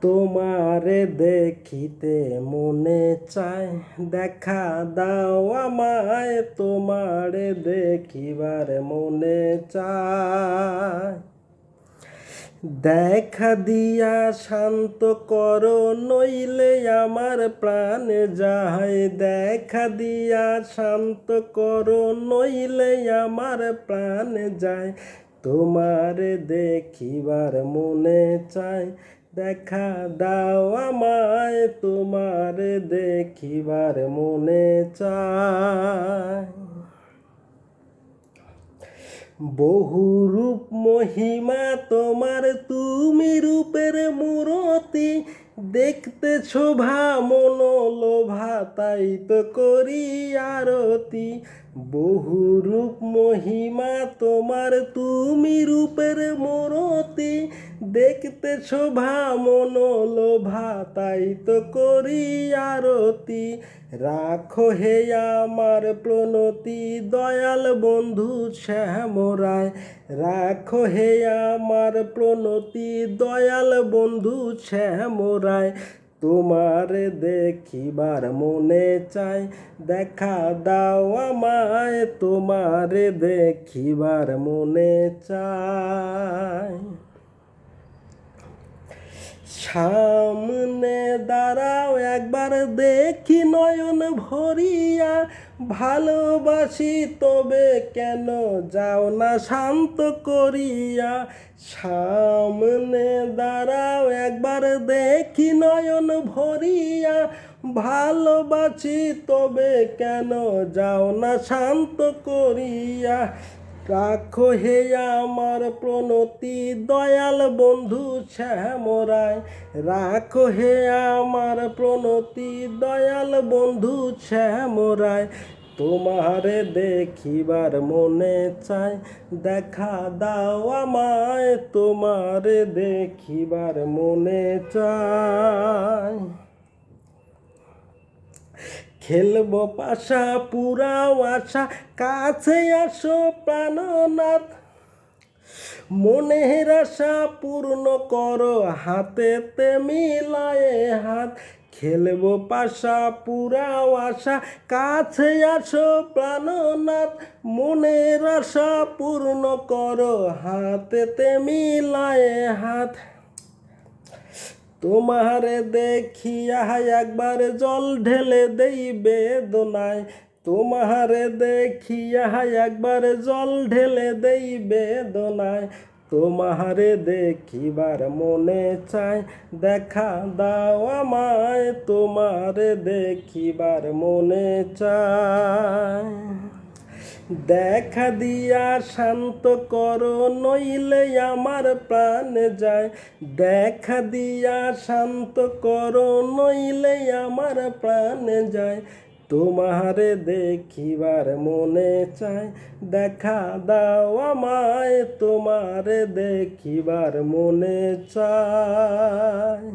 তোমারে দেখিতে মনে চায়, দেখা দাও আমায়, তোমারে দেখিবার মনে চায়। দেখা দিয়া শান্ত করো, নইলে আমার প্রাণ যায়। দেখা দিয়া শান্ত করো, নইলে আমার প্রাণ যায়। তোমারে দেখিবার মনে চায়, দেখা দাও আমায়, তোমারে দেখিবার মনে চায়। বহু রূপ মহিমা তোমার, তুমি রূপের মূরতি। দেখতে শোভা মনোলোভা, তাই তো করি আরতি। বহু রূপ মহিমা তোমার, তুমি রূপের মূরতি। দেখতে শোভা মনোলোভা, তাই তো করি আরতি। রাখো হে আমার প্রণতি, দয়াল বন্ধু শ্যামরায়। রাখো হে আমার প্রণতি, দয়াল বন্ধু শ্যামরায়। তোমারে দেখিবার মনে চায়, দেখা দাও আমায়, তোমারে দেখিবার মনে চায়। সামনে দাঁড়াও একবার দেখি নয়ন ভরিয়া, ভালোবাসি তবে কেন যাও না শান্ত করিয়া। সামনে দাঁড়াও একবার দেখি নয়ন ভরিয়া, ভালোবাসি তবে কেন যাও না শান্ত করিয়া। রাখো হে আমার প্রণতি, দয়াল বন্ধু শ্যামরায়। রাখো হে আমার প্রণতি, দয়াল বন্ধু শ্যামরায়। তোমারে দেখিবার মনে চায়, দেখা দাও আমায়, তোমারে দেখিবার মনে চায়। খেলবো পাশা পুরাও আশা, কাছে আসো প্রাণনাথ। মনের আশা পূর্ণ করো, হাতেতে মিলায়ে হাত। খেলবো পাশা পুরাও আশা, কাছে আসো প্রাণনাথ। মনের আশা পূর্ণ করো, হাতেতে মিলায়ে হাত। তোমারে দেখিয়া একবার জল ঢেলে দেই বেদনায়। তোমারে দেখিয়া একবার জল ঢেলে দেই বেদনায়। তোমারে দেখিবার মনে চায়, দেখা দাও আমায়, তোমারে দেখিবার মনে চায়। দেখা দিয়া শান্ত করো, নইলে আমার প্রাণ যায়। দেখা দিয়া শান্ত করো, নইলে আমার প্রাণ যায়। তোমারে দেখিবার মনে চায়, দেখা দাও আমায়, তোমারে দেখিবার মনে চায়।